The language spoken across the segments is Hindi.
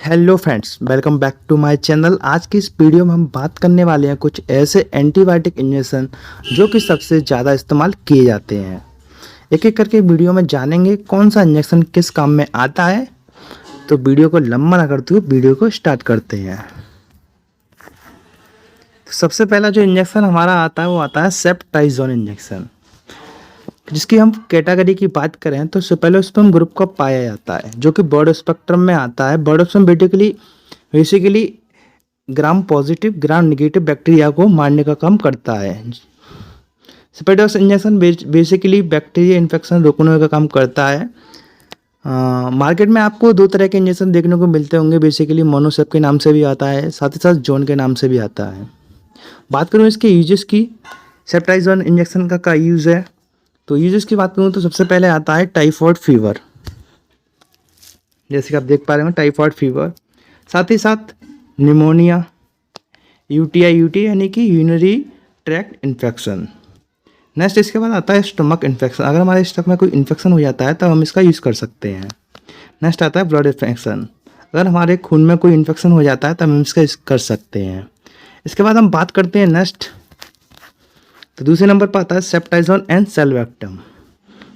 Hello friends, welcome back to my channel. आज की इस वीडियो में हम बात करने वाले हैं कुछ ऐसे एंटीबायोटिक इंजेक्शन जो कि सबसे ज़्यादा इस्तेमाल किए जाते हैं। एक एक करके वीडियो में जानेंगे कौन सा इंजेक्शन किस काम में आता है। तो वीडियो को लंबा ना करते हुए वीडियो को स्टार्ट करते हैं। तो सबसे पहला जो इंजेक्शन हमारा आता है वो आता है सेप्टाइजोन इंजेक्शन। जिसकी हम कैटेगरी की बात करें तो सेफेलोस्पैम ग्रुप का पाया जाता है, जो कि ब्रॉड स्पेक्ट्रम में आता है। Broad spectrum basically gram positive gram negative bacteria को मारने का काम करता है। सेपेडोस इंजेक्शन बेसिकली बैक्टीरिया इन्फेक्शन रोकने का काम करता है। मार्केट में आपको दो तरह के इंजेक्शन देखने को मिलते होंगे। बेसिकली मोनोसेप के नाम से भी आता है, साथ ही साथ जोन के नाम से भी आता है। बात करूँ इसके यूजेस की, सेप्टाइजोन इंजेक्शन का यूज़ है तो यूजेस की बात करूँ तो सबसे पहले आता है टाइफॉइड फीवर, जैसे कि आप देख पा रहे हैं टाइफॉइड फीवर। साथ ही साथ निमोनिया, यूटीआई यानी कि यूरिनरी ट्रैक्ट इन्फेक्शन। नेक्स्ट इसके बाद आता है स्टमक इन्फेक्शन। अगर हमारे स्टमक में कोई इन्फेक्शन हो जाता है तब हम इसका यूज़ कर सकते हैं। नेक्स्ट आता है ब्लड इन्फेक्शन। अगर हमारे खून में कोई इन्फेक्शन हो जाता है तब हम इसका यूज़ कर सकते हैं। इसके बाद हम बात करते हैं नेक्स्ट, तो दूसरे नंबर पर आता है सेप्टाइजोन एंड सेल्वेक्टम,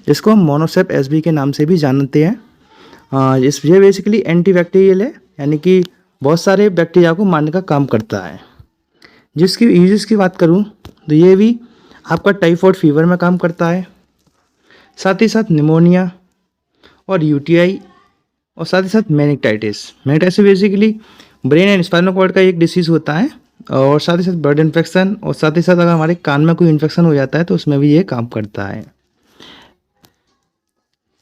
जिसको हम मोनोसेप एसबी के नाम से भी जानते हैं। ये बेसिकली एंटीबैक्टीरियल है, यानी कि बहुत सारे बैक्टीरिया को मारने का काम करता है। जिसकी यूजेस की बात करूं तो ये भी आपका टाइफॉइड फीवर में काम करता है, साथ ही साथ निमोनिया और यूटीआई, और साथ ही साथ meningitis basically brain and spinal cord का एक डिसीज़ होता है, और साथ ही साथ ब्लड इन्फेक्शन, और साथ ही साथ अगर हमारे कान में कोई इन्फेक्शन हो जाता है तो उसमें भी ये काम करता है।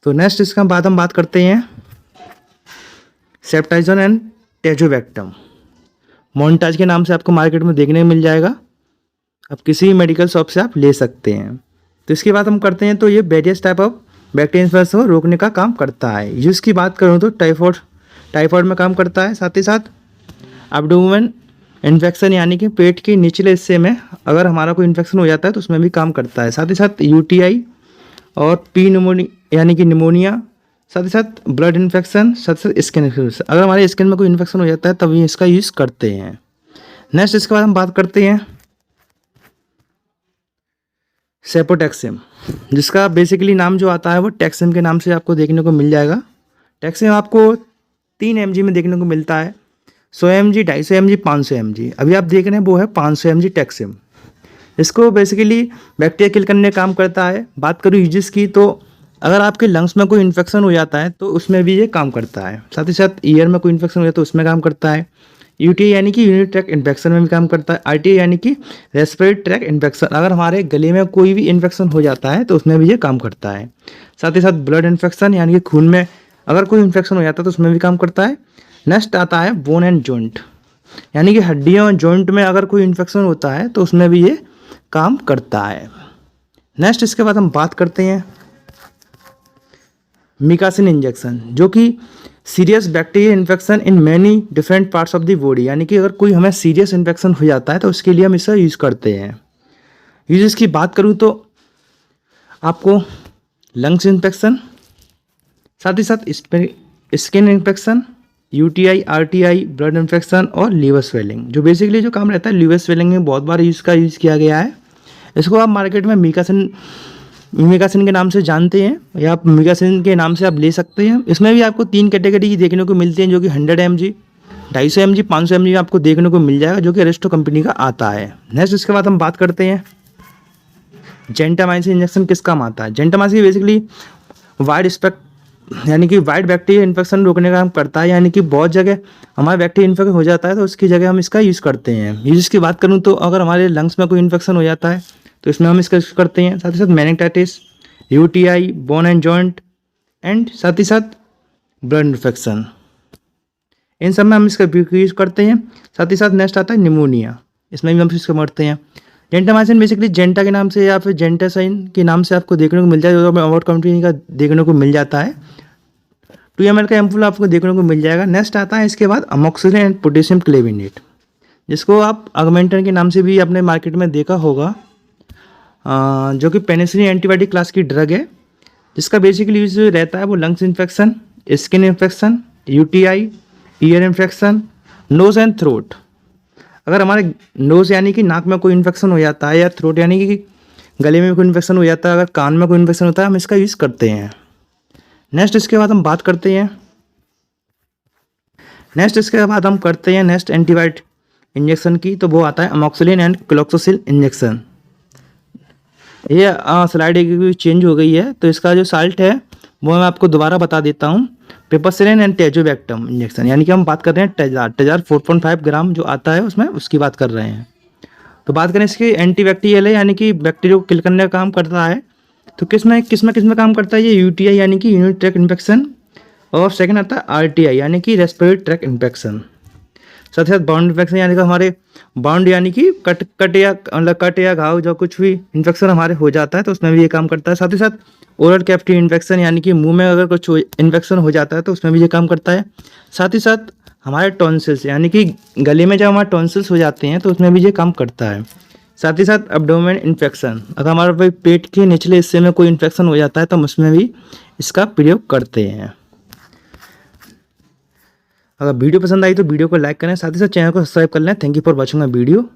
तो नेक्स्ट इसका बाद हम बात करते हैं सेप्टाइजोन एंड टेजोबैक्टम। मोन्टाज के नाम से आपको मार्केट में देखने को मिल जाएगा, आप किसी भी मेडिकल शॉप से आप ले सकते हैं। तो इसकी बात हम करते हैं तो ये various type of bacteria infection को रोकने का काम करता है। जिसकी बात करूँ तो टाइफॉइड में काम करता है, साथ ही साथ एब्डोमेन इन्फेक्शन यानी कि पेट के निचले हिस्से में अगर हमारा कोई इन्फेक्शन हो जाता है तो उसमें भी काम करता है। साथ ही साथ यूटीआई और पी निमोनिया यानी कि निमोनिया, साथ ही साथ ब्लड इन्फेक्शन, साथ ही साथ स्किन इन्फेक्शन। अगर हमारे स्किन में कोई इन्फेक्शन हो जाता है तभी इसका यूज़ करते हैं। नेक्स्ट इसके बाद हम बात करते हैं सेपोटेक्सिम, जिसका बेसिकली नाम जो आता है वो टैक्सिम के नाम से आपको देखने को मिल जाएगा। टैक्सिम आपको 3 mg में देखने को मिलता है, 100 mg, 250 mg, 500 mg। अभी आप देख रहे हैं वो है 500 mg टैक्सिम। इसको बेसिकली बैक्टीरिया किल करने का काम करता है। बात करूँ यूजेस की तो अगर आपके लंग्स में कोई इन्फेक्शन हो जाता है तो उसमें भी ये काम करता है। साथ ही साथ ईयर में कोई इन्फेक्शन हो जाता है तो उसमें काम करता है। यूटीआई यानी कि यूरिनरी ट्रैक्ट इन्फेक्शन में भी काम करता है। आरटीआई यानी कि रेस्पिरेटरी ट्रैक्ट इन्फेक्शन, अगर हमारे गले में कोई भी इन्फेक्शन हो जाता है तो उसमें भी ये काम करता है। साथ ही साथ ब्लड इन्फेक्शन यानी कि खून में अगर कोई इन्फेक्शन हो जाता है तो उसमें भी काम करता है। नेक्स्ट आता है बोन एंड जॉइंट, यानी कि हड्डियों और जॉइंट में अगर कोई इन्फेक्शन होता है तो उसमें भी ये काम करता है। नेक्स्ट इसके बाद हम बात करते हैं मिकासिन इंजेक्शन, जो कि serious bacteria infection in many different parts of the body, यानी कि अगर कोई हमें सीरियस इन्फेक्शन हो जाता है तो उसके लिए हम इसका यूज़ करते हैं। यूजेस की बात करूँ तो आपको लंग्स इन्फेक्शन, साथ ही साथ skin infection, UTI, RTI, blood infection और लीवर स्वेलिंग, जो बेसिकली जो काम रहता है लीवर स्वेलिंग में बहुत बार यूज़ किया गया है। इसको आप मार्केट में मिकासिन के नाम से जानते हैं, या आप मिकासिन के नाम से आप ले सकते हैं। इसमें भी आपको 3 कैटेगरी की देखने को मिलती हैं, जो कि 100 mg, 250 mg, 500 mg आपको देखने को मिल जाएगा, जो कि अरिस्टो कंपनी का आता है। नेक्स्ट इसके बाद हम बात करते हैं जेंटामाइसिन इंजेक्शन किस काम आता है। जेंटामाइसिन बेसिकली यानी कि वाइड बैक्टीरिया इन्फेक्शन रोकने का काम करता है, यानी कि बहुत जगह हमारा बैक्टीरिया इन्फेक्शन हो जाता है तो उसकी जगह हम इसका यूज़ करते हैं। यूज़ की बात करूँ तो अगर हमारे लंग्स में कोई इन्फेक्शन हो जाता है तो इसमें हम इसका यूज़ करते हैं। साथ ही साथ meningitis, UTI, bone and joint, and साथ ही साथ ब्लड इन्फेक्शन, इन सब में हम इसका यूज़ करते हैं। साथ ही साथ नेक्स्ट आता है निमोनिया, इसमें भी हम इसका मरते हैं। जेंटामाइसिन बेसिकली जेंटा के नाम से या फिर जेंटासाइन के नाम से आपको देखने को मिल जाएगा, जो अवार्ड कंपनी का देखने को मिल जाता है। 2 ml का एम्पूल आपको देखने को मिल जाएगा। नेक्स्ट आता है इसके बाद अमोक्सिसिलिन एंड पोटेशियम क्लेविनेट, जिसको आप ऑगमेंटन के नाम से भी अपने मार्केट में देखा होगा, जो कि पेनिसिलिन एंटीबायोटिक क्लास की ड्रग है, जिसका बेसिकली यूज रहता है वो lungs infection, skin infection, UTI, ear infection, nose and throat. अगर हमारे नोज यानी कि नाक में कोई इन्फेक्शन हो जाता है, या थ्रोट यानी कि गले में कोई इन्फेक्शन हो जाता है, अगर कान में कोई इन्फेक्शन होता है, हम इसका यूज़ करते हैं। नेक्स्ट इसके बाद हम बात करते हैं नेक्स्ट एंटीबायोटिक इंजेक्शन की, तो वो आता है अमोक्सिलिन एंड क्लोक्सोसिल इंजेक्शन। ये स्लाइड एक चेंज हो गई है, तो इसका जो साल्ट है वो मैं आपको दोबारा बता देता हूँ। पेपरसिलिन एंड टेजोबैक्टम इंजेक्शन, यानी कि हम बात कर रहे हैं टेजार 4.5 ग्राम जो आता है उसमें, उसकी बात कर रहे हैं। तो बात करें इसकी एंटीबैक्टीरियल है, यानी कि बैक्टीरिया को किल करने का काम करता है। तो किस में काम करता है ये? यूटीआई यानी कि यूरिनरी ट्रैक्ट इन्फेक्शन, और सेकंड आता है आरटीआई यानी कि रेस्पिरेटरी ट्रैक्ट इन्फेक्शन। साथ ही साथ बाउंड इन्फेक्शन यानी कि हमारे बाउंड यानी कि कट या घाव, जो कुछ भी इन्फेक्शन हमारे हो जाता है तो उसमें भी ये काम करता है। साथ ही साथ ओरल कैविटी इन्फेक्शन, यानी कि मुंह में अगर कुछ इन्फेक्शन हो जाता है तो उसमें भी ये काम करता है। साथ ही साथ हमारे टॉन्सिल्स, यानी कि गले में जब हमारे टॉन्सिल्स हो जाते हैं तो उसमें भी ये काम करता है। साथ ही साथ एब्डोमेन इन्फेक्शन, अगर हमारे पेट के निचले हिस्से में कोई इन्फेक्शन हो जाता है तो हम उसमें भी इसका प्रयोग करते हैं। अगर वीडियो पसंद आई तो वीडियो को लाइक करें, साथ ही साथ चैनल को सब्सक्राइब कर लें। Thank you for watching my video.